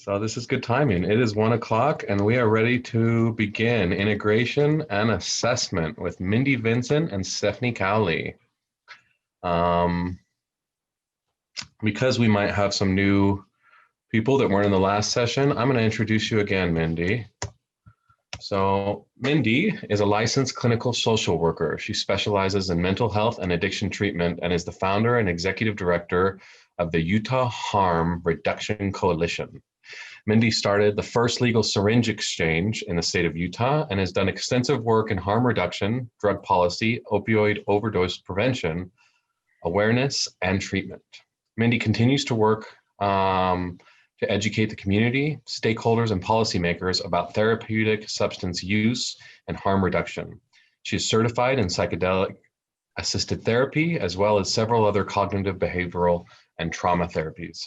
So this is good timing. It is 1 o'clock and we are ready to begin integration and assessment with Mindy Vincent and Stephanie Cowley. Um, because we might have some new people that weren't in the last session, I'm going to introduce you again, Mindy. So Mindy is a licensed clinical social worker. She specializes in mental health and addiction treatment and is the founder and executive director of the Utah Harm Reduction Coalition. Mindy started the first legal syringe exchange in the state of Utah and has done extensive work in harm reduction, drug policy, opioid overdose prevention, awareness, and treatment. Mindy continues to work to educate the community, stakeholders, and policymakers about therapeutic substance use and harm reduction. She is certified in psychedelic assisted therapy, as well as several other cognitive, behavioral, and trauma therapies.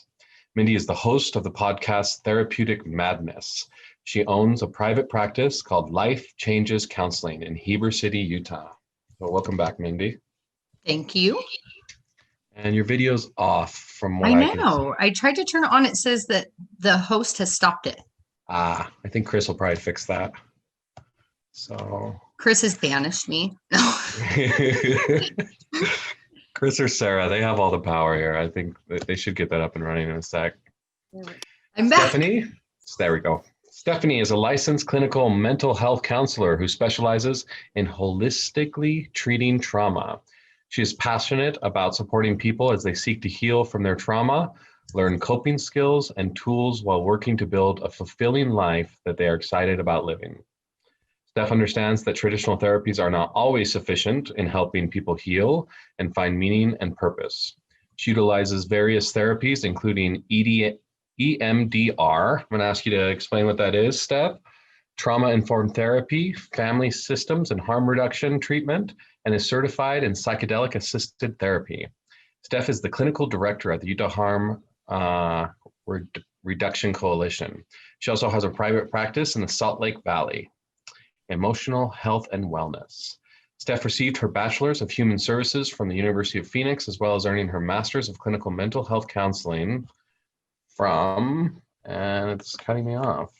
Mindy is the host of the podcast Therapeutic Madness. She owns a private practice called Life Changes Counseling in Heber City, Utah. So welcome back, Mindy. Thank you. And your video's off from what I can know. see. I tried to turn it on. It says that the host has stopped it. I think Chris will probably fix that. So Chris has banished me. Chris or Sarah, they have all the power here. I think that they should get that up and running in a sec. I'm back. Stephanie, there we go. Stephanie is a licensed clinical mental health counselor who specializes in holistically treating trauma. She is passionate about supporting people as they seek to heal from their trauma, learn coping skills and tools while working to build a fulfilling life that they are excited about living. Steph understands that traditional therapies are not always sufficient in helping people heal and find meaning and purpose. She utilizes various therapies, including EMDR. I'm going to ask you to explain what that is, Steph. Trauma-informed therapy, family systems, and harm reduction treatment, and is certified in psychedelic-assisted therapy. Steph is the clinical director at the Utah Harm Reduction Coalition. She also has a private practice in the Salt Lake Valley. Emotional health and wellness. Steph received her Bachelor's of Human Services from the University of Phoenix, as well as earning her Master's of Clinical Mental Health Counseling from, and it's cutting me off,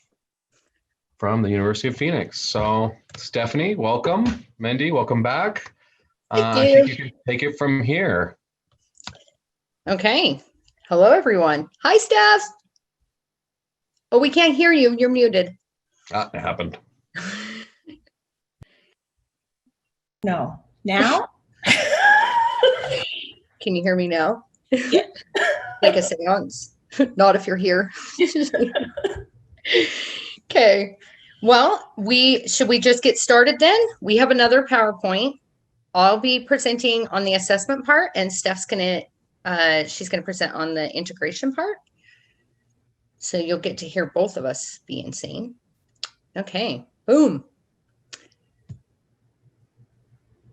from the University of Phoenix. So Stephanie, welcome. Mindy, welcome back. I think you can take it from here. Okay. Hello, everyone. Hi, Steph. Oh, we can't hear you. You're muted. It happened. No. Now? Can you hear me now? Yeah. Like a seance. Not if you're here. Okay. Well, should we just get started then? We have another PowerPoint. I'll be presenting on the assessment part, and Steph's she's gonna present on the integration part. So you'll get to hear both of us be insane. Okay. Boom.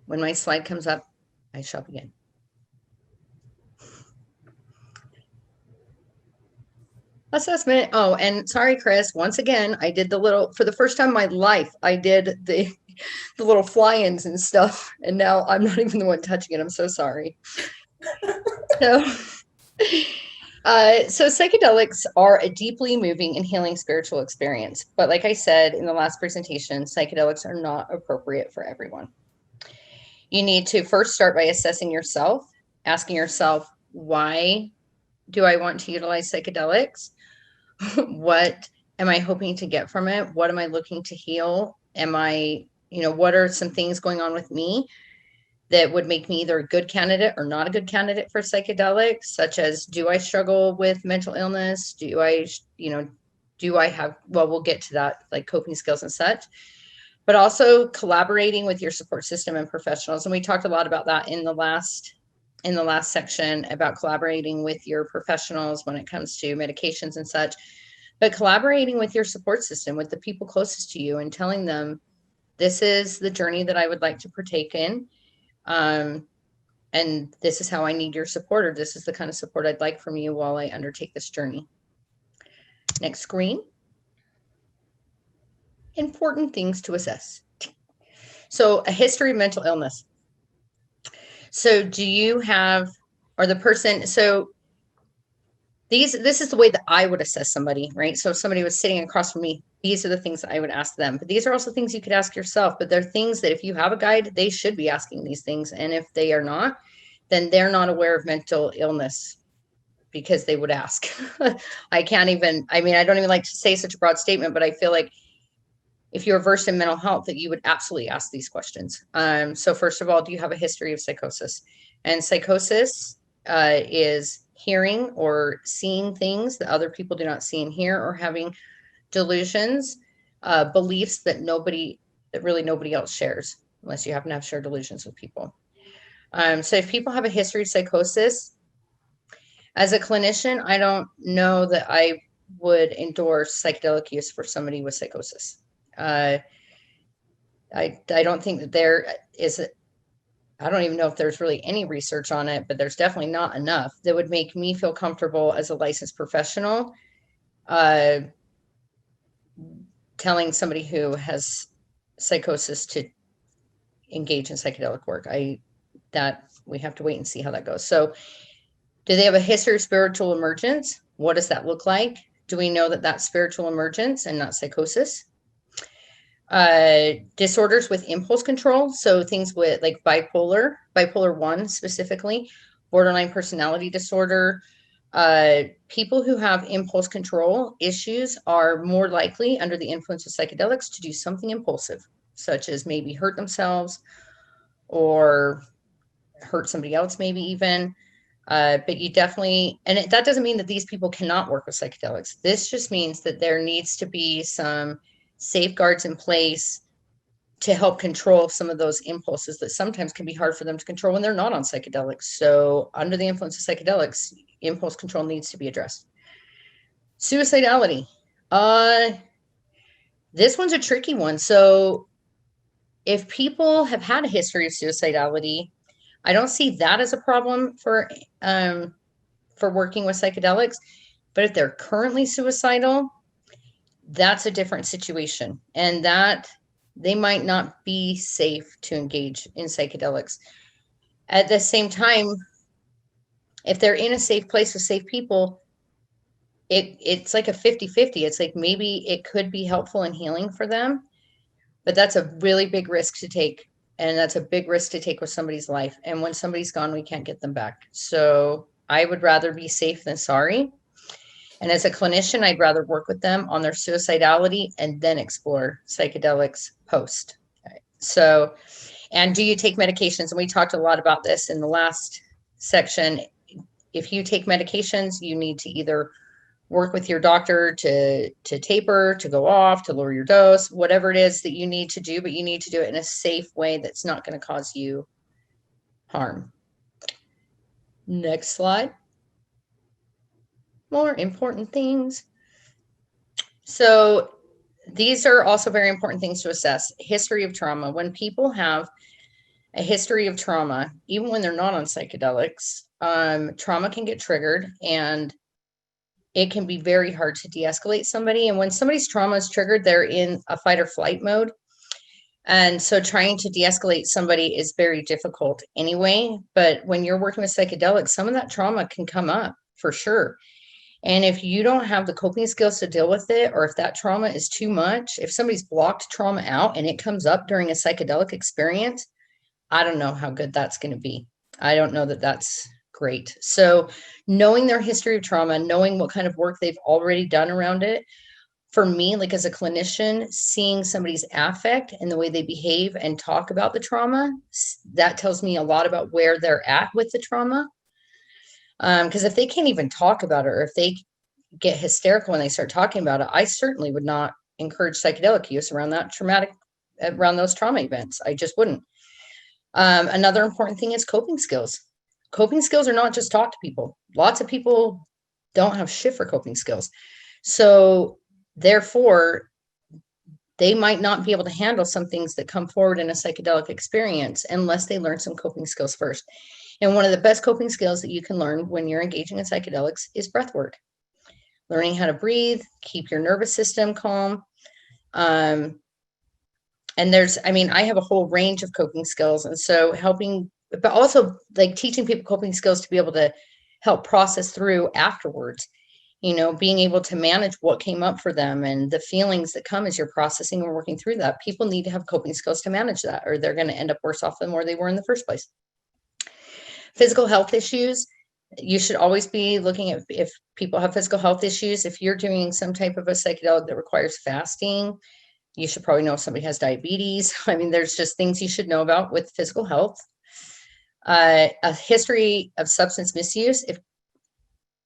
When my slide comes up, I shall begin. Assessment. Oh, and sorry, Chris, once again, I did for the first time in my life, I did the little fly-ins and stuff, and now I'm not even the one touching it. I'm so sorry. So psychedelics are a deeply moving and healing spiritual experience. But like I said in the last presentation, psychedelics are not appropriate for everyone. You need to first start by assessing yourself, asking yourself, why do I want to utilize psychedelics? What am I hoping to get from it? What am I looking to heal? What are some things going on with me that would make me either a good candidate or not a good candidate for psychedelics, such as, do I struggle with mental illness? Do I have, well, we'll get to that, like coping skills and such. But also collaborating with your support system and professionals. And we talked a lot about that in the last section about collaborating with your professionals when it comes to medications and such, but collaborating with your support system, with the people closest to you, and telling them, this is the journey that I would like to partake in. And this is how I need your support, or this is the kind of support I'd like from you while I undertake this journey. Next screen. Important things to assess. So a history of mental illness. So do you have, or the person, so this is the way that I would assess somebody, right? So if somebody was sitting across from me, these are the things that I would ask them. But these are also things you could ask yourself. But they're things that if you have a guide, they should be asking these things. And if they are not, then they're not aware of mental illness because they would ask. I don't even like to say such a broad statement, but I feel like if you're versed in mental health, that you would absolutely ask these questions. So first of all, do you have a history of psychosis? And psychosis is hearing or seeing things that other people do not see and hear, or having delusions, beliefs that really nobody else shares, unless you happen to have shared delusions with people. So if people have a history of psychosis, as a clinician, I don't know that I would endorse psychedelic use for somebody with psychosis. I don't think that there is, I don't even know if there's really any research on it, but there's definitely not enough that would make me feel comfortable as a licensed professional telling somebody who has psychosis to engage in psychedelic work. That we have to wait and see how that goes. So do they have a history of spiritual emergence? What does that look like? Do we know that that's spiritual emergence and not psychosis? Disorders with impulse control. So things with like bipolar 1 specifically, borderline personality disorder. People who have impulse control issues are more likely under the influence of psychedelics to do something impulsive, such as maybe hurt themselves or hurt somebody else, maybe even. But you definitely, and that doesn't mean that these people cannot work with psychedelics. This just means that there needs to be some safeguards in place to help control some of those impulses that sometimes can be hard for them to control when they're not on psychedelics. So under the influence of psychedelics, impulse control needs to be addressed. Suicidality. This one's a tricky one. So if people have had a history of suicidality, I don't see that as a problem for working with psychedelics. But if they're currently suicidal, that's a different situation, and that they might not be safe to engage in psychedelics. At the same time, if they're in a safe place with safe people, it's like a 50-50. It's like maybe it could be helpful and healing for them, but that's a really big risk to take. And that's a big risk to take with somebody's life. And when somebody's gone, we can't get them back. So I would rather be safe than sorry. And as a clinician, I'd rather work with them on their suicidality and then explore psychedelics post. Okay. So, and do you take medications? And we talked a lot about this in the last section. If you take medications, you need to either work with your doctor to taper, to go off, to lower your dose, whatever it is that you need to do, but you need to do it in a safe way that's not going to cause you harm. Next slide. More important things. So these are also very important things to assess. History of trauma. When people have a history of trauma, even when they're not on psychedelics, trauma can get triggered, and it can be very hard to de-escalate somebody. And when somebody's trauma is triggered, they're in a fight or flight mode. And so trying to de-escalate somebody is very difficult anyway. But when you're working with psychedelics, some of that trauma can come up for sure. And if you don't have the coping skills to deal with it, or if that trauma is too much, if somebody's blocked trauma out and it comes up during a psychedelic experience, I don't know how good that's going to be. I don't know that that's great. So knowing their history of trauma, knowing what kind of work they've already done around it, for me, like as a clinician, seeing somebody's affect and the way they behave and talk about the trauma, that tells me a lot about where they're at with the trauma. Because if they can't even talk about it, or if they get hysterical when they start talking about it, I certainly would not encourage psychedelic use around those trauma events. I just wouldn't. Another important thing is coping skills. Coping skills are not just talk to people. Lots of people don't have shit for coping skills. So therefore, they might not be able to handle some things that come forward in a psychedelic experience unless they learn some coping skills first. And one of the best coping skills that you can learn when you're engaging in psychedelics is breath work. Learning how to breathe, keep your nervous system calm. And I have a whole range of coping skills. And so helping, but also like teaching people coping skills to be able to help process through afterwards. being able to manage what came up for them and the feelings that come as you're processing and working through that. People need to have coping skills to manage that, or they're going to end up worse off than where they were in the first place. Physical health issues. You should always be looking at if people have physical health issues. If you're doing some type of a psychedelic that requires fasting, you should probably know if somebody has diabetes. I mean, there's just things you should know about with physical health. A history of substance misuse. If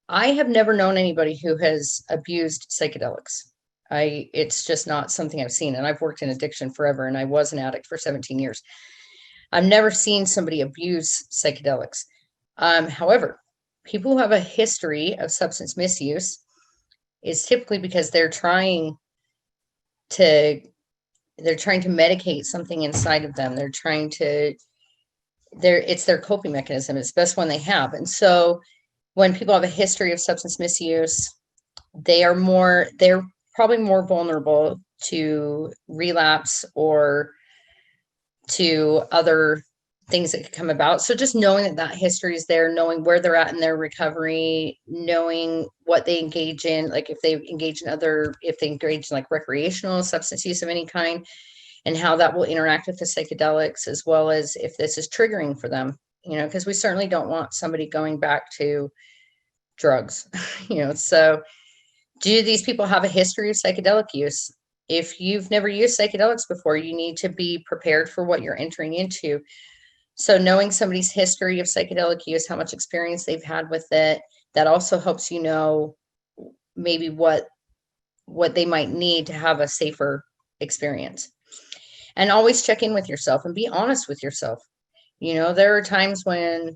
I have never known anybody who has abused psychedelics. It's just not something I've seen. And I've worked in addiction forever, and I was an addict for 17 years. I've never seen somebody abuse psychedelics. However, people who have a history of substance misuse is typically because they're trying to medicate something inside of them. It's their coping mechanism. It's the best one they have. And so when people have a history of substance misuse, they're probably more vulnerable to relapse or to other things that could come about. So just knowing that history is there, knowing where they're at in their recovery, knowing what they engage in, like if they engage in like recreational substance use of any kind, and how that will interact with the psychedelics, as well as if this is triggering for them, because we certainly don't want somebody going back to drugs, So do these people have a history of psychedelic use? If you've never used psychedelics before, you need to be prepared for what you're entering into. So knowing somebody's history of psychedelic use, how much experience they've had with it, that also helps you know maybe what they might need to have a safer experience. And always check in with yourself and be honest with yourself. There are times when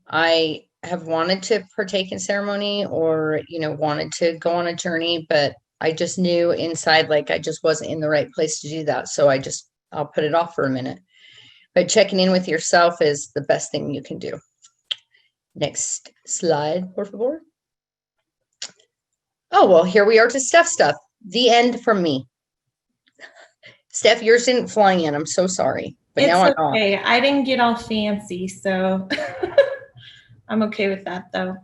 I have wanted to partake in ceremony or, wanted to go on a journey, but I just knew inside, like I just wasn't in the right place to do that. So I'll put it off for a minute. But checking in with yourself is the best thing you can do. Next slide, por favor. Oh, well, here we are to Steph's stuff. The end from me. Steph, yours didn't fly in. I'm so sorry. But It's now I'm okay. I didn't get all fancy, so I'm okay with that, though.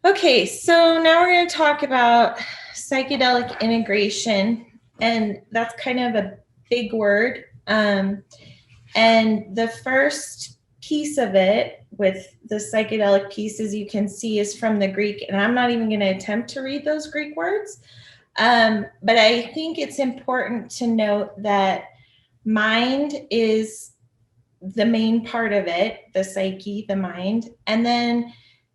Okay, so now we're going to talk about psychedelic integration, and that's kind of a big word. And the first piece of it with the psychedelic piece, as you can see, is from the Greek, and I'm not even going to attempt to read those Greek words. But I think it's important to note that mind is the main part of it, the psyche, the mind, and then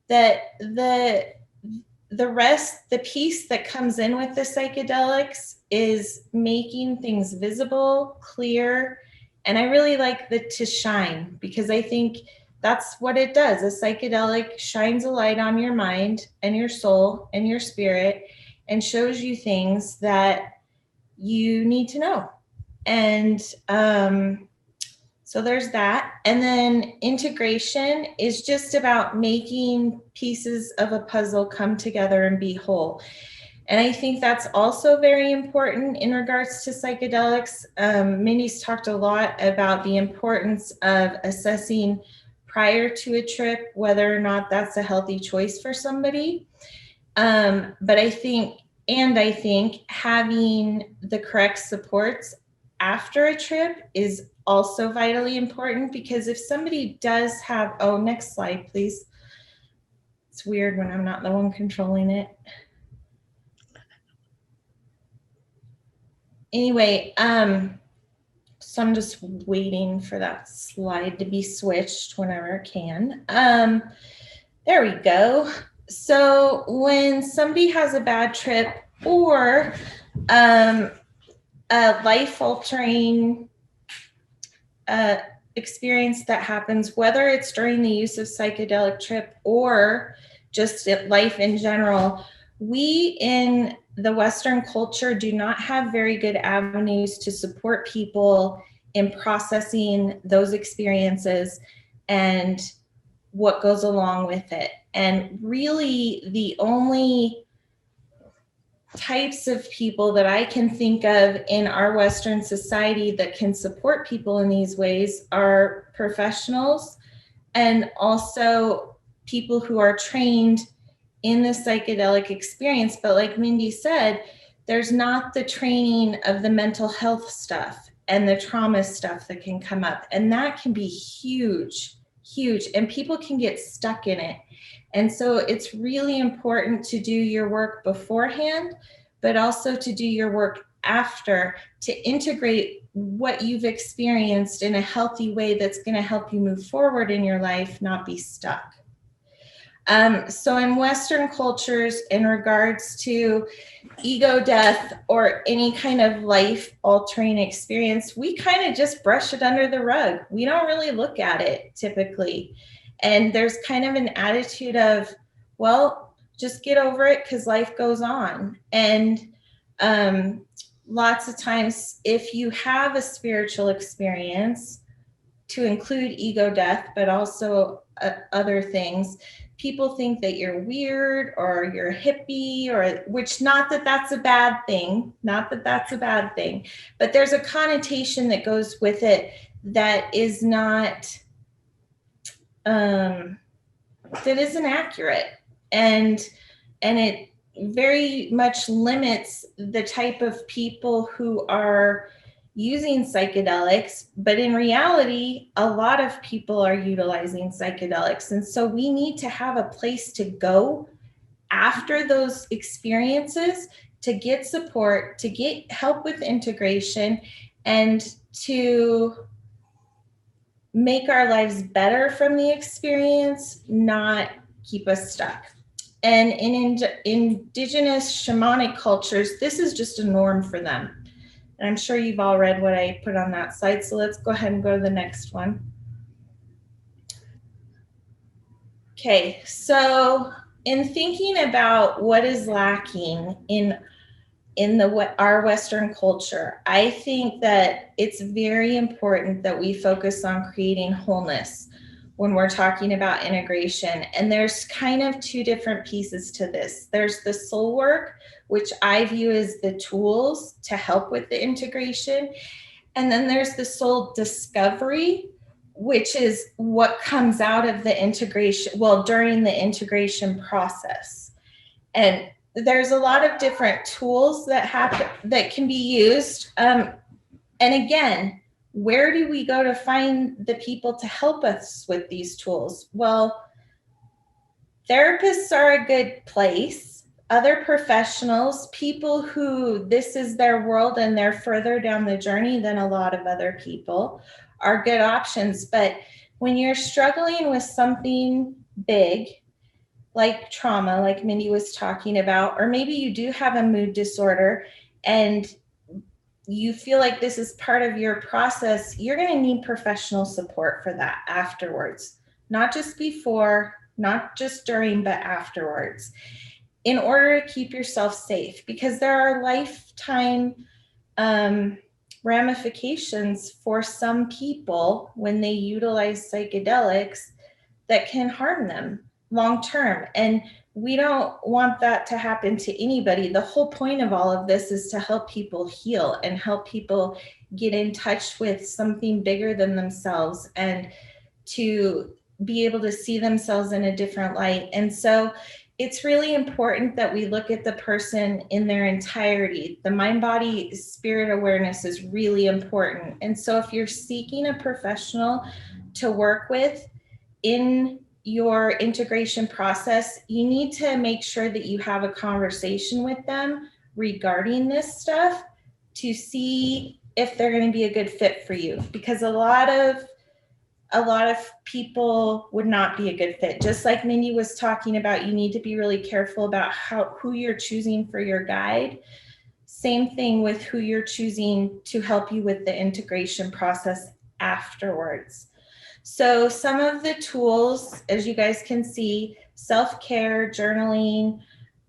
that the rest, the piece that comes in with the psychedelics is making things visible, clear. And I really like the to shine, because I think that's what it does. A psychedelic shines a light on your mind and your soul and your spirit and shows you things that you need to know. And so there's that. And then integration is just about making pieces of a puzzle come together and be whole. And I think that's also very important in regards to psychedelics. Mindy's talked a lot about the importance of assessing prior to a trip, whether or not that's a healthy choice for somebody. But I think having the correct supports after a trip is also vitally important, because if somebody does have, next slide, please. It's weird when I'm not the one controlling it. Anyway, so I'm just waiting for that slide to be switched whenever I can. There we go. So when somebody has a bad trip or a life-altering experience that happens, whether it's during the use of psychedelic trip or just life in general, we in the Western culture do not have very good avenues to support people in processing those experiences and what goes along with it. And really the only types of people that I can think of in our Western society that can support people in these ways are professionals and also people who are trained in the psychedelic experience. But like Mindy said, there's not the training of the mental health stuff and the trauma stuff that can come up. And that can be huge, huge. And people can get stuck in it. And so it's really important to do your work beforehand, but also to do your work after, to integrate what you've experienced in a healthy way that's going to help you move forward in your life, not be stuck. So in Western cultures, in regards to ego death or any kind of life altering experience, we kind of just brush it under the rug. We don't really look at it typically. And there's kind of an attitude of, well, just get over it because life goes on. And lots of times, if you have a spiritual experience, to include ego death, but also other things, people think that you're weird or you're a hippie, or which, not that that's a bad thing, but there's a connotation that goes with it that is not, that isn't accurate. And it very much limits the type of people who are using psychedelics, but in reality, a lot of people are utilizing psychedelics. And so we need to have a place to go after those experiences to get support, to get help with integration, and to make our lives better from the experience, not keep us stuck. And in indigenous shamanic cultures, this is just a norm for them. And I'm sure you've all read what I put on that slide. So let's go ahead and go to the next one. Okay, so in thinking about what is lacking in our Western culture, I think that it's very important that we focus on creating wholeness when we're talking about integration. And there's kind of two different pieces to this. There's the soul work, which I view as the tools to help with the integration. And then there's the soul discovery, which is what comes out of the integration, well, during the integration process. And there's a lot of different tools that can be used. And again, where do we go to find the people to help us with these tools? Well, therapists are a good place. Other professionals, people who this is their world and they're further down the journey than a lot of other people, are good options. But when you're struggling with something big, like trauma, like Mindy was talking about, or maybe you do have a mood disorder and you feel like this is part of your process, you're going to need professional support for that afterwards, not just before, not just during, but afterwards, in order to keep yourself safe, because there are lifetime ramifications for some people when they utilize psychedelics that can harm them long term. And we don't want that to happen to anybody. The whole point of all of this is to help people heal and help people get in touch with something bigger than themselves and to be able to see themselves in a different light. And so it's really important that we look at the person in their entirety. The mind, body, spirit awareness is really important. And so if you're seeking a professional to work with in your integration process, you need to make sure that you have a conversation with them regarding this stuff to see if they're going to be a good fit for you, because a lot of people would not be a good fit. Just like Mindy was talking about, you need to be really careful about who you're choosing for your guide. Same thing with who you're choosing to help you with the integration process afterwards. So some of the tools, as you guys can see, self-care, journaling,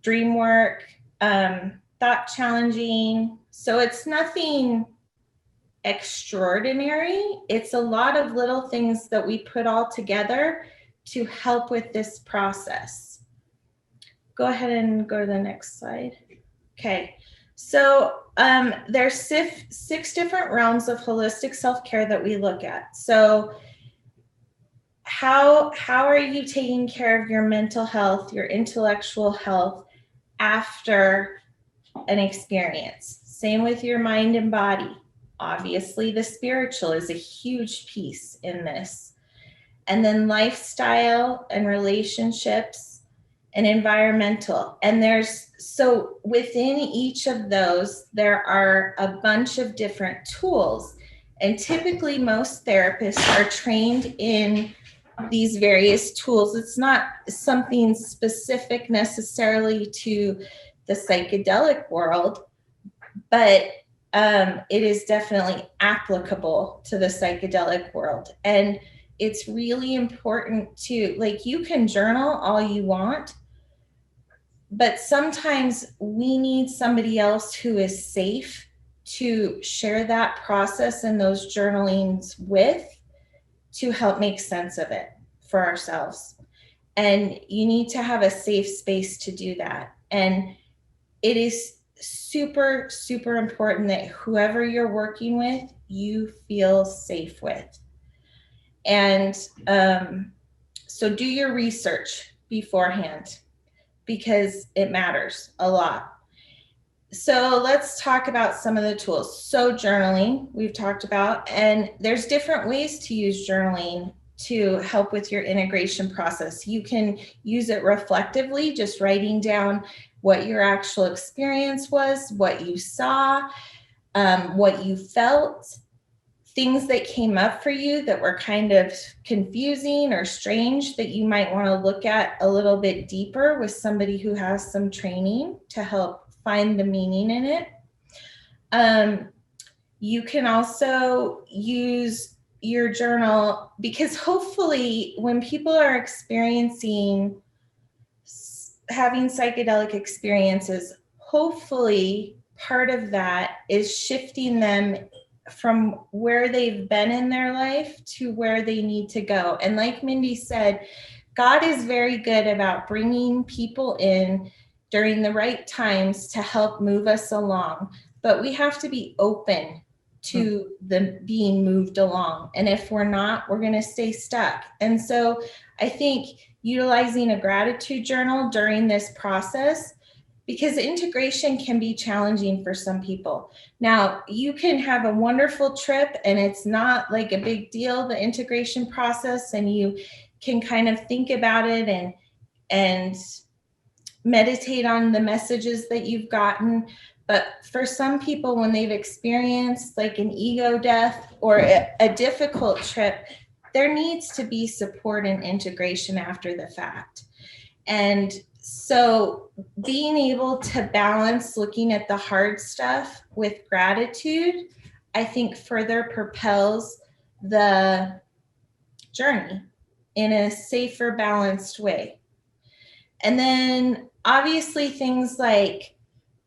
dream work, thought challenging. So it's nothing extraordinary. It's a lot of little things that we put all together to help with this process. Go ahead and go to the next slide. Okay. So there's 6 different realms of holistic self-care that we look at. So how are you taking care of your mental health, your intellectual health after an experience? Same with your mind and body. Obviously, the spiritual is a huge piece in this. And then lifestyle and relationships and environmental. And so within each of those, there are a bunch of different tools. And typically most therapists are trained in these various tools. It's not something specific necessarily to the psychedelic world, but it is definitely applicable to the psychedelic world. And it's really important to, like, you can journal all you want, but sometimes we need somebody else who is safe to share that process and those journalings with, to help make sense of it for ourselves. And you need to have a safe space to do that. And it is super, super important that whoever you're working with, you feel safe with. And so do your research beforehand, because it matters a lot. So let's talk about some of the tools. So journaling, we've talked about, and there's different ways to use journaling to help with your integration process. You can use it reflectively, just writing down what your actual experience was, what you saw, what you felt, things that came up for you that were kind of confusing or strange that you might want to look at a little bit deeper with somebody who has some training to help find the meaning in it. You can also use your journal, because hopefully when people are experiencing having psychedelic experiences, hopefully part of that is shifting them from where they've been in their life to where they need to go. And like Mindy said, God is very good about bringing people in during the right times to help move us along, but we have to be open to the being moved along. And if we're not, we're going to stay stuck. And so I think utilizing a gratitude journal during this process, because integration can be challenging for some people. Now, you can have a wonderful trip and it's not like a big deal, the integration process, and you can kind of think about it and meditate on the messages that you've gotten. But for some people, when they've experienced like an ego death or a difficult trip, there needs to be support and integration after the fact. And so being able to balance looking at the hard stuff with gratitude, I think further propels the journey in a safer, balanced way. And then obviously things like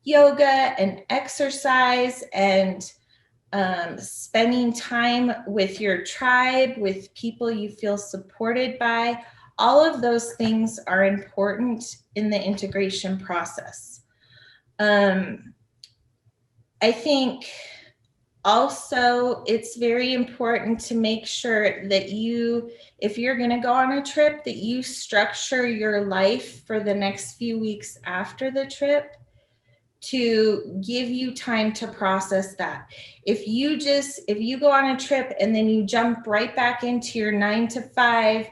yoga and exercise and spending time with your tribe, with people you feel supported by, all of those things are important in the integration process. I think also it's very important to make sure that you, if you're going to go on a trip, that you structure your life for the next few weeks after the trip to give you time to process that. If you go on a trip and then you jump right back into your 9 to 5,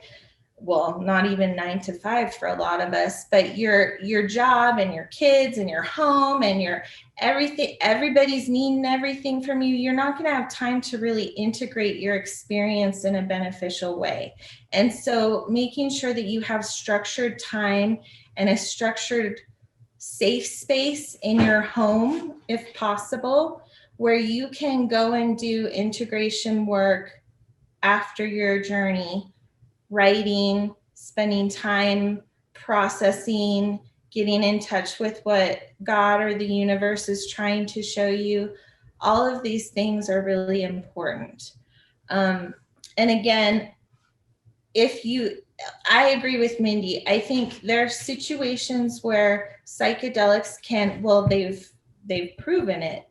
well, not even 9 to 5 for a lot of us, but your job and your kids and your home and your everything, everybody's needing everything from you, you're not going to have time to really integrate your experience in a beneficial way. And so making sure that you have structured time and a structured safe space in your home, if possible, where you can go and do integration work after your journey, writing, spending time processing, getting in touch with what God or the universe is trying to show you. All of these things are really important. And again, I agree with Mindy. I think there are situations where psychedelics can, well, they've proven it,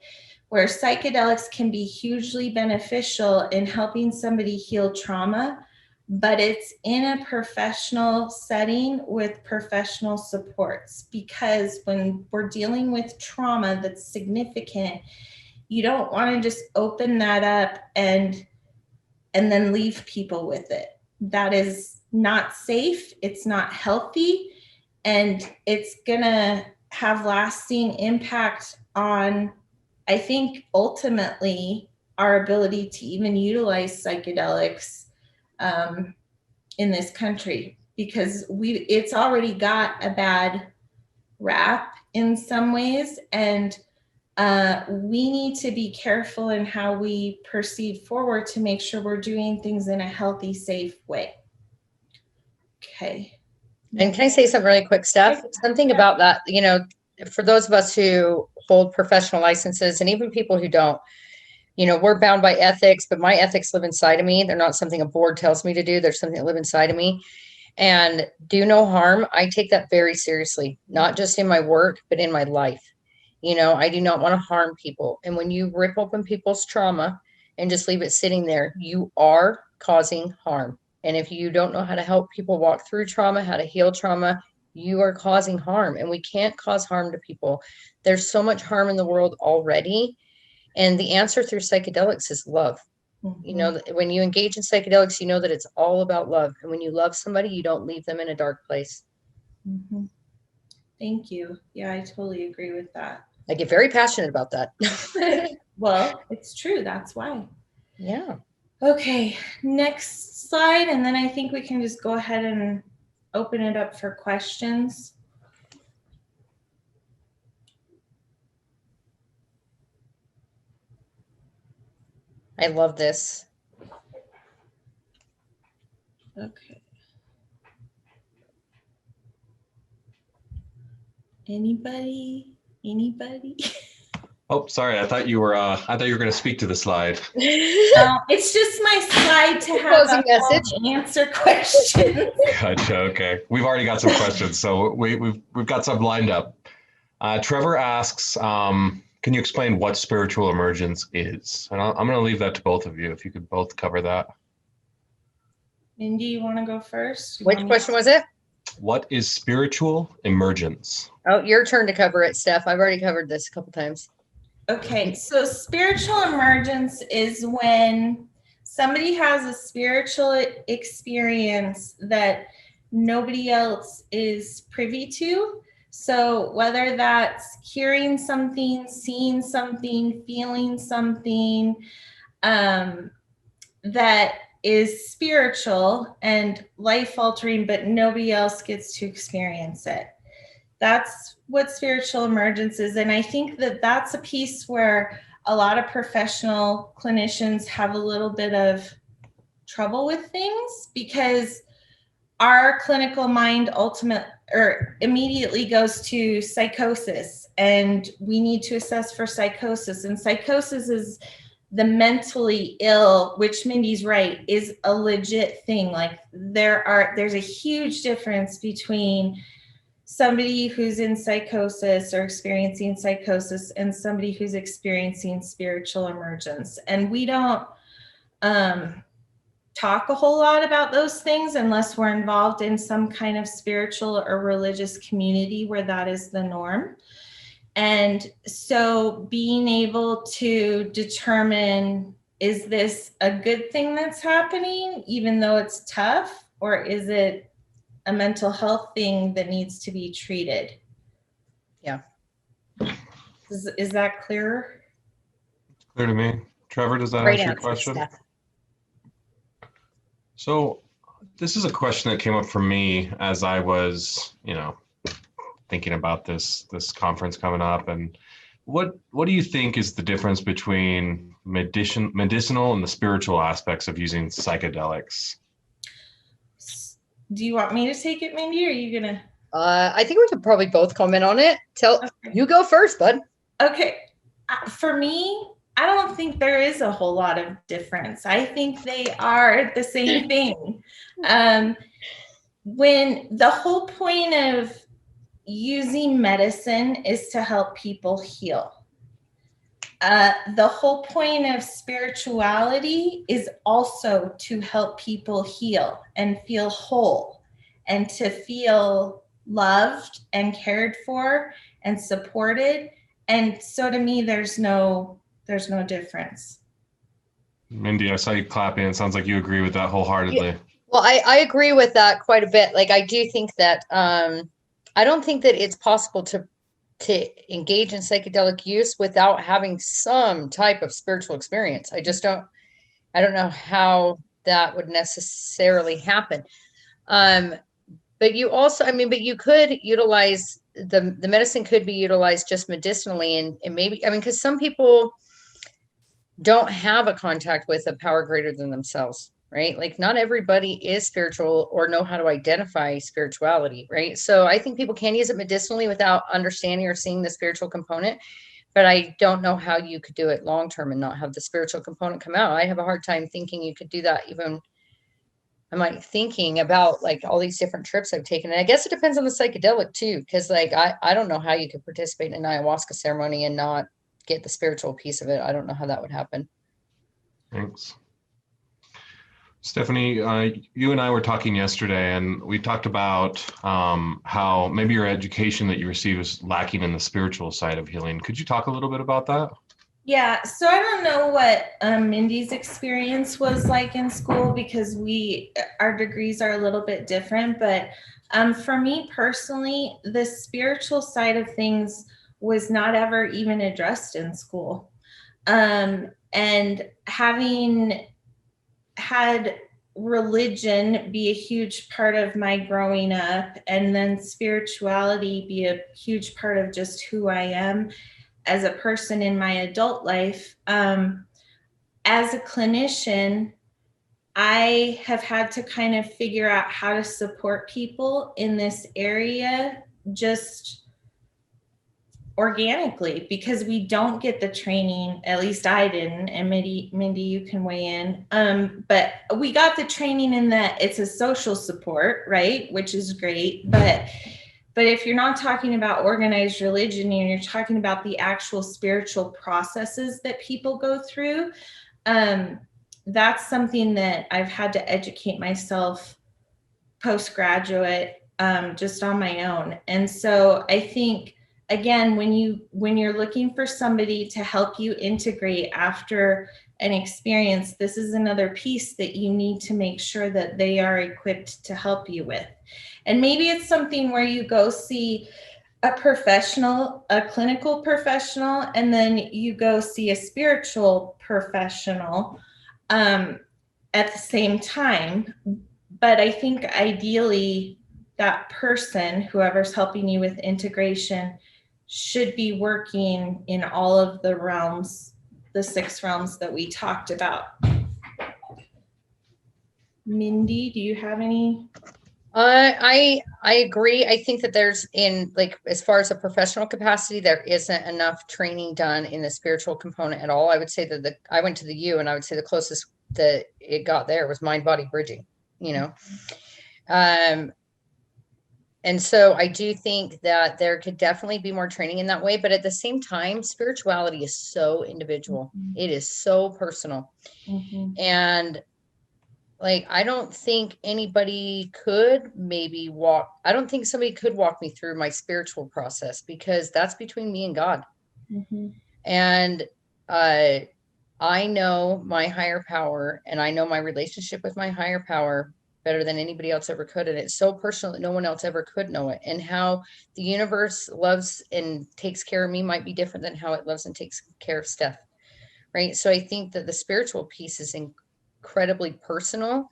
where psychedelics can be hugely beneficial in helping somebody heal trauma. but it's in a professional setting with professional supports, because when we're dealing with trauma that's significant, you don't want to just open that up and then leave people with it. That is not safe. It's not healthy. And it's going to have lasting impact on, I think, ultimately our ability to even utilize psychedelics in this country, because it's already got a bad rap in some ways. And we need to be careful in how we proceed forward to make sure we're doing things in a healthy, safe way. Okay. And can I say something really quick, Steph? Something about that, you know, for those of us who hold professional licenses, and even people who don't, you know, we're bound by ethics, but my ethics live inside of me. They're not something a board tells me to do. There's something that live inside of me. And do no harm. I take that very seriously, not just in my work, but in my life. You know, I do not want to harm people. And when you rip open people's trauma and just leave it sitting there, you are causing harm. And if you don't know how to help people walk through trauma, how to heal trauma, you are causing harm. And we can't cause harm to people. There's so much harm in the world already. And the answer through psychedelics is love. Mm-hmm. You know, when you engage in psychedelics, you know that it's all about love. And when you love somebody, you don't leave them in a dark place. Mm-hmm. Thank you. Yeah, I totally agree with that. I get very passionate about that. Well, it's true. That's why. Yeah. Okay, next slide. And then I think we can just go ahead and open it up for questions. I love this. Okay. Anybody? Oh, sorry. I thought you were going to speak to the slide. It's just my slide to have Closing message. Answer questions. Gotcha. Okay. We've already got some questions, so we've got some lined up. Trevor asks, can you explain what spiritual emergence is? And I'm going to leave that to both of you, if you could both cover that. Mindy, you want to go first? Which question was it? What is spiritual emergence? Oh, your turn to cover it, Steph. I've already covered this a couple times. Okay, so spiritual emergence is when somebody has a spiritual experience that nobody else is privy to. So whether that's hearing something, seeing something, feeling something that is spiritual and life-altering, but nobody else gets to experience it. That's what spiritual emergence is. And I think that that's a piece where a lot of professional clinicians have a little bit of trouble with things, because our clinical mind immediately goes to psychosis, and we need to assess for psychosis. And psychosis is the mentally ill, which Mindy's right, is a legit thing. Like there's a huge difference between somebody who's in psychosis or experiencing psychosis and somebody who's experiencing spiritual emergence. And we don't talk a whole lot about those things unless we're involved in some kind of spiritual or religious community where that is the norm. And so being able to determine, is this a good thing that's happening, even though it's tough, or is it a mental health thing that needs to be treated? Yeah. Is that clearer? Clear to me. Trevor, does that Great answer your answer, question? Steph. So this is a question that came up for me as I was, thinking about this conference coming up. And what do you think is the difference between medicinal and the spiritual aspects of using psychedelics? Do you want me to take it, Mindy, or are you gonna? I think we could probably both comment on it. Okay. You go first, bud. Okay. For me, I don't think there is a whole lot of difference. I think they are the same thing. When the whole point of using medicine is to help people heal. The whole point of spirituality is also to help people heal and feel whole and to feel loved and cared for and supported. And so to me, there's no difference. Mindy, I saw you clapping. It sounds like you agree with that wholeheartedly. Yeah. Well, I agree with that quite a bit. Like, I do think that I don't think that it's possible to engage in psychedelic use without having some type of spiritual experience. I don't know how that would necessarily happen. But you also, but you could utilize the medicine could be utilized just medicinally, and maybe, because some people don't have a contact with a power greater than themselves, right? Like, not everybody is spiritual or know how to identify spirituality, right? So I think people can use it medicinally without understanding or seeing the spiritual component, but I don't know how you could do it long term and not have the spiritual component come out. I have a hard time thinking you could do that. Even I'm like thinking about like all these different trips I've taken, and I guess it depends on the psychedelic too, because like I don't know how you could participate in an ayahuasca ceremony and not get the spiritual piece of it. I don't know how that would happen. Thanks. Stephanie, you and I were talking yesterday, and we talked about how maybe your education that you received was lacking in the spiritual side of healing. Could you talk a little bit about that? Yeah, so I don't know what Mindy's experience was like in school, because our degrees are a little bit different, but for me personally, the spiritual side of things was not ever even addressed in school. And having had religion be a huge part of my growing up, and then spirituality be a huge part of just who I am as a person in my adult life, as a clinician, I have had to kind of figure out how to support people in this area just organically, because we don't get the training, at least I didn't, and Mindy, you can weigh in, but we got the training in that it's a social support, right, which is great, but if you're not talking about organized religion and you're talking about the actual spiritual processes that people go through, that's something that I've had to educate myself postgraduate, just on my own. And so I think, again, when you're looking for somebody to help you integrate after an experience, this is another piece that you need to make sure that they are equipped to help you with. And maybe it's something where you go see a professional, a clinical professional, and then you go see a spiritual professional at the same time. But I think ideally that person, whoever's helping you with integration, should be working in all of the realms, the 6 realms that we talked about. Mindy, do you have any? I agree. I think that there's, in like, as far as a professional capacity, there isn't enough training done in the spiritual component at all. I would say that I went to the U, and I would say the closest that it got there was mind body bridging, and so I do think that there could definitely be more training in that way, but at the same time, spirituality is so individual. Mm-hmm. It is so personal. Mm-hmm. And like, I don't think anybody could I don't think somebody could walk me through my spiritual process, because that's between me and God. Mm-hmm. And I know my higher power, and I know my relationship with my higher power better than anybody else ever could. And it's so personal that no one else ever could know it. And how the universe loves and takes care of me might be different than how it loves and takes care of Steph. Right. So I think that the spiritual piece is incredibly personal,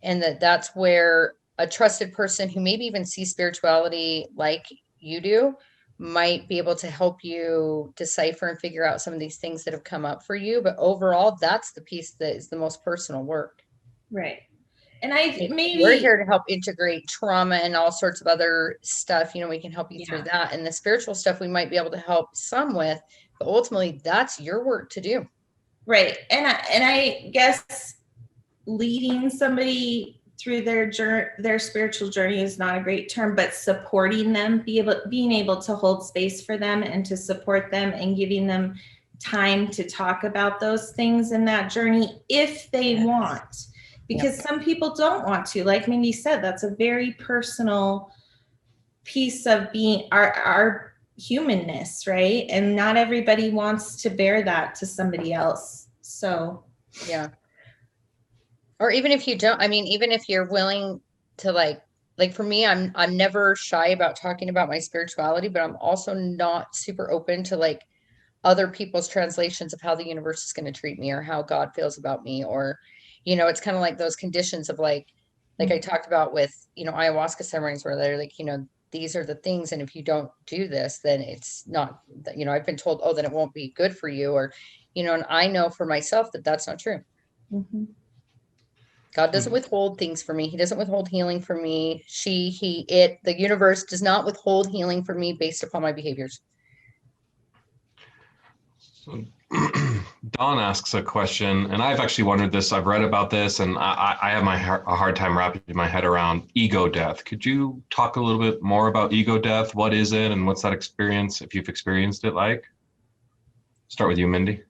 and that's where a trusted person who maybe even sees spirituality like you do might be able to help you decipher and figure out some of these things that have come up for you. But overall, that's the piece that is the most personal work. Right. And we're here to help integrate trauma and all sorts of other stuff. We can help you through that. And the spiritual stuff we might be able to help some with, but ultimately that's your work to do. Right. And I guess leading somebody through their spiritual journey is not a great term, but supporting them, being able to hold space for them and to support them and giving them time to talk about those things in that journey if they want, because some people don't want to. Like Mindy said, that's a very personal piece of being our humanness, right? And not everybody wants to bear that to somebody else. So yeah. Or even if you don't, I mean, even if you're willing to like for me, I'm never shy about talking about my spirituality, but I'm also not super open to like other people's translations of how the universe is going to treat me or how God feels about me. Or, you know, it's kind of like those conditions of like I talked about with, you know, ayahuasca ceremonies where they're like, you know, these are the things. And if you don't do this, then it's not, you know, I've been told, oh, then it won't be good for you. Or, you know, and I know for myself that that's not true. mm-hmm. God doesn't withhold things for me. He doesn't withhold healing for me. The universe does not withhold healing for me based upon my behaviors. So, Don asks a question, and I've actually wondered this. I've read about this, and I have a hard time wrapping my head around ego death. Could you talk a little bit more about ego death? What is it, and what's that experience, if you've experienced it, like? Start with you, Mindy.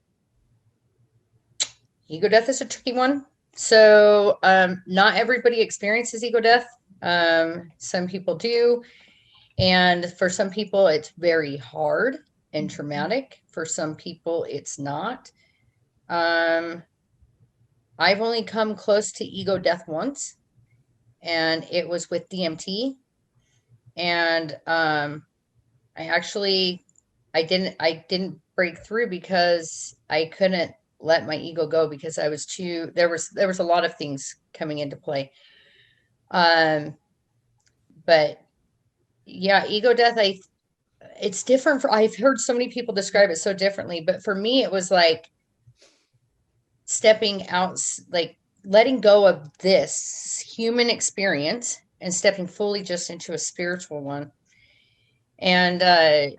Ego death is a tricky one. So not everybody experiences ego death. Some people do. And for some people, it's very hard and traumatic. For some people, it's not. I've only come close to ego death once, and it was with DMT. And I didn't break through because I couldn't let my ego go, because I was there was a lot of things coming into play. But yeah, ego death, it's different. I've heard so many people describe it so differently, but for me, it was like stepping out, like letting go of this human experience and stepping fully just into a spiritual one. And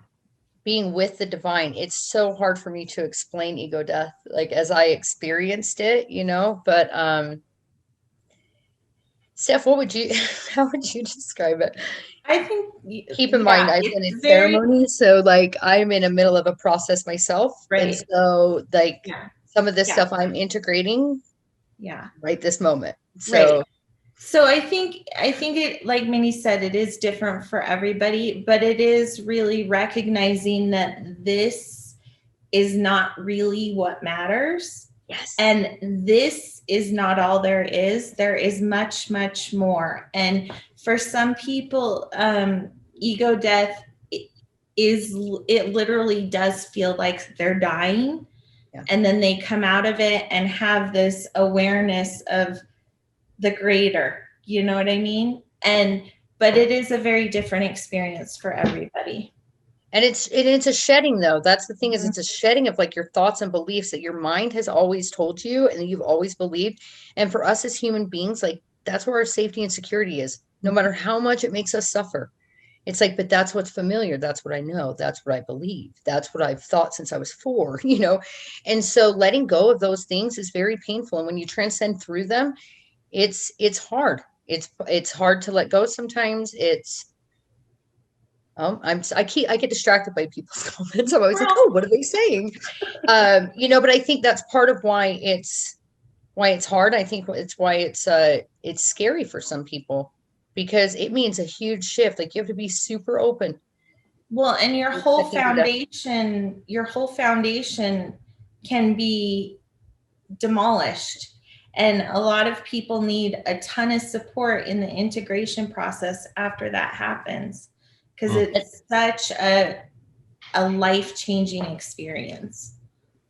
being with the divine. It's so hard for me to explain ego death, like as I experienced it, you know, but Steph, how would you describe it? I think, keep in mind, I've been in ceremony, so like I'm in the middle of a process myself. Right. And so like some of this stuff I'm integrating right this moment. So So I think it, like Minnie said, it is different for everybody, but it is really recognizing that this is not really what matters. Yes. And this is not all there is. There is much, much more. And for some people, ego death it literally does feel like they're dying. Yeah. And then they come out of it and have this awareness of the greater, you know what I mean? But it is a very different experience for everybody. And it's a shedding, though. That's the thing, is it's a shedding of like your thoughts and beliefs that your mind has always told you and you've always believed. And for us as human beings, like that's where our safety and security is, no matter how much it makes us suffer. It's like, but that's what's familiar. That's what I know. That's what I believe. That's what I've thought since I was 4, you know? And so letting go of those things is very painful. And when you transcend through them, it's hard. It's hard to let go. Sometimes I get distracted by people's comments. I'm always like, oh, what are they saying? You know, but I think that's part of why it's hard. I think it's why it's scary for some people, because it means a huge shift. Like you have to be super open. Well, and your whole foundation can be demolished. And a lot of people need a ton of support in the integration process after that happens, because it's such a life-changing experience.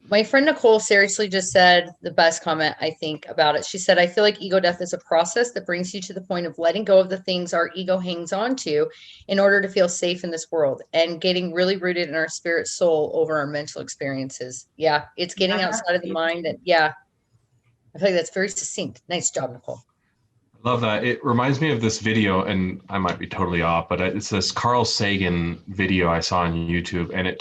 My friend Nicole seriously just said the best comment, I think, about it. She said, I feel like ego death is a process that brings you to the point of letting go of the things our ego hangs on to in order to feel safe in this world, and getting really rooted in our spirit soul over our mental experiences. Yeah, it's getting outside of the mind. And I feel like that's very succinct. Nice job, Nicole. I love that. It reminds me of this video, and I might be totally off, but it's this Carl Sagan video I saw on YouTube, and it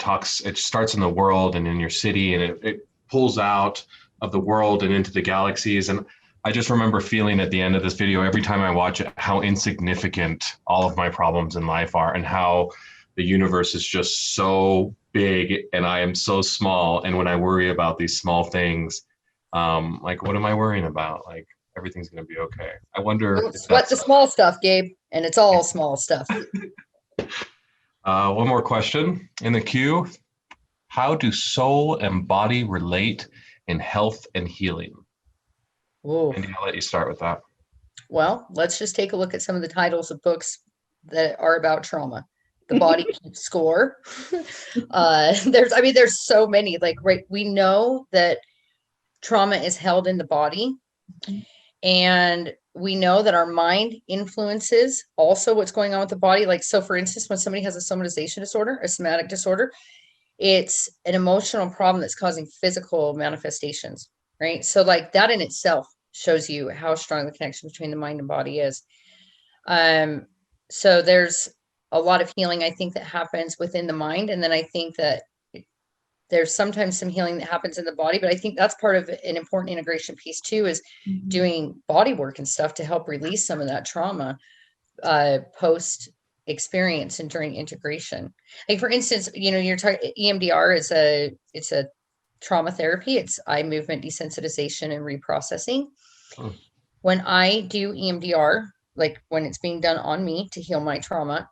starts in the world and in your city, and it pulls out of the world and into the galaxies. And I just remember feeling at the end of this video, every time I watch it, how insignificant all of my problems in life are, and how the universe is just so big and I am so small. And when I worry about these small things, like, what am I worrying about? Like, everything's going to be okay. I wonder Don't if sweat that's the small stuff, Gabe, and it's all small stuff. one more question in the queue. How do soul and body relate in health and healing? Ooh. Mindy, I'll let you start with that. Well, let's just take a look at some of the titles of books that are about trauma. The Body Keeps Score. There's so many. Like, right, we know that trauma is held in the body, and we know that our mind influences also what's going on with the body. Like, so for instance, when somebody has a somatization disorder, a somatic disorder, it's an emotional problem that's causing physical manifestations, right? So like that in itself shows you how strong the connection between the mind and body is. So there's a lot of healing, I think, that happens within the mind. And then I think that there's sometimes some healing that happens in the body, but I think that's part of an important integration piece too, is doing body work and stuff to help release some of that trauma post experience and during integration. Like, for instance, you're talking EMDR it's a trauma therapy. It's eye movement desensitization and reprocessing. When I do EMDR, like when it's being done on me to heal my trauma,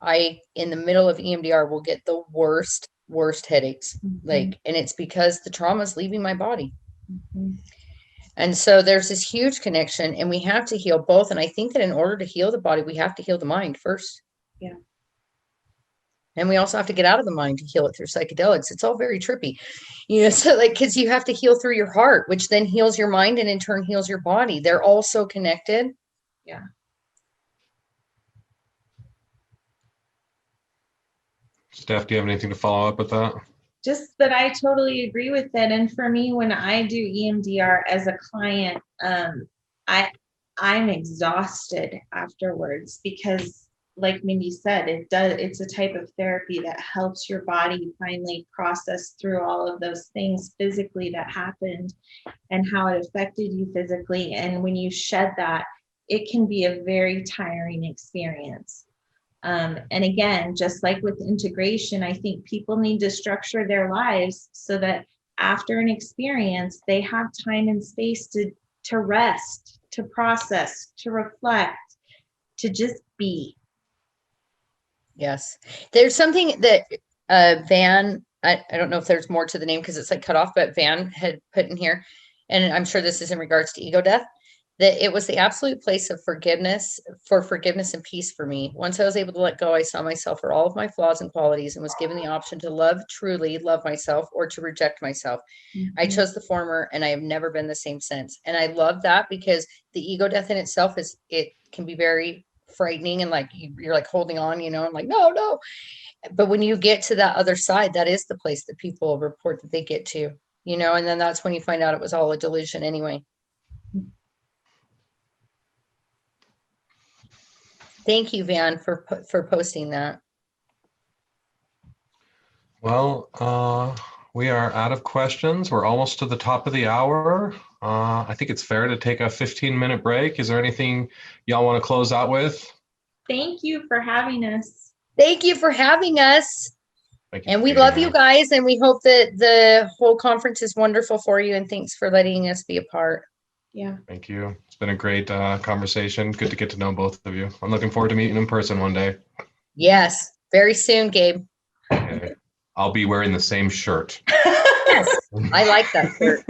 I, in the middle of EMDR, will get the worst headaches. Like, and it's because the trauma is leaving my body. And so there's this huge connection, and we have to heal both. And I think that in order to heal the body, we have to heal the mind first. Yeah. And we also have to get out of the mind to heal it through psychedelics. It's all very trippy, so like, because you have to heal through your heart, which then heals your mind and in turn heals your body. They're all so connected. Yeah. Steph, do you have anything to follow up with that? Just that I totally agree with it. And for me, when I do EMDR as a client, I'm exhausted afterwards because, like Mindy said, it's a type of therapy that helps your body finally process through all of those things physically that happened and how it affected you physically. And when you shed that, it can be a very tiring experience. And again, just like with integration, I think people need to structure their lives so that after an experience, they have time and space to rest, to process, to reflect, to just be. Yes. There's something that Van, I don't know if there's more to the name because it's like cut off, but Van had put in here, and I'm sure this is in regards to ego death, that it was the absolute place of forgiveness and peace for me. Once I was able to let go, I saw myself for all of my flaws and qualities and was given the option to truly love myself or to reject myself. I chose the former, and I have never been the same since. And I love that because the ego death in itself it can be very frightening, and like you're like holding on, and like, no. But when you get to that other side, that is the place that people report that they get to, and then that's when you find out it was all a delusion anyway. Thank you, Van, for posting that. Well, we are out of questions. We're almost to the top of the hour. I think it's fair to take a 15-minute break. Is there anything y'all want to close out with? Thank you for having us. Thank you for having us. Thank you. And we love you guys, and we hope that the whole conference is wonderful for you, and thanks for letting us be a part. Yeah. Thank you. It's been a great conversation. Good to get to know both of you. I'm looking forward to meeting in person one day. Yes, very soon, Gabe. Okay. I'll be wearing the same shirt. Yes, I like that shirt.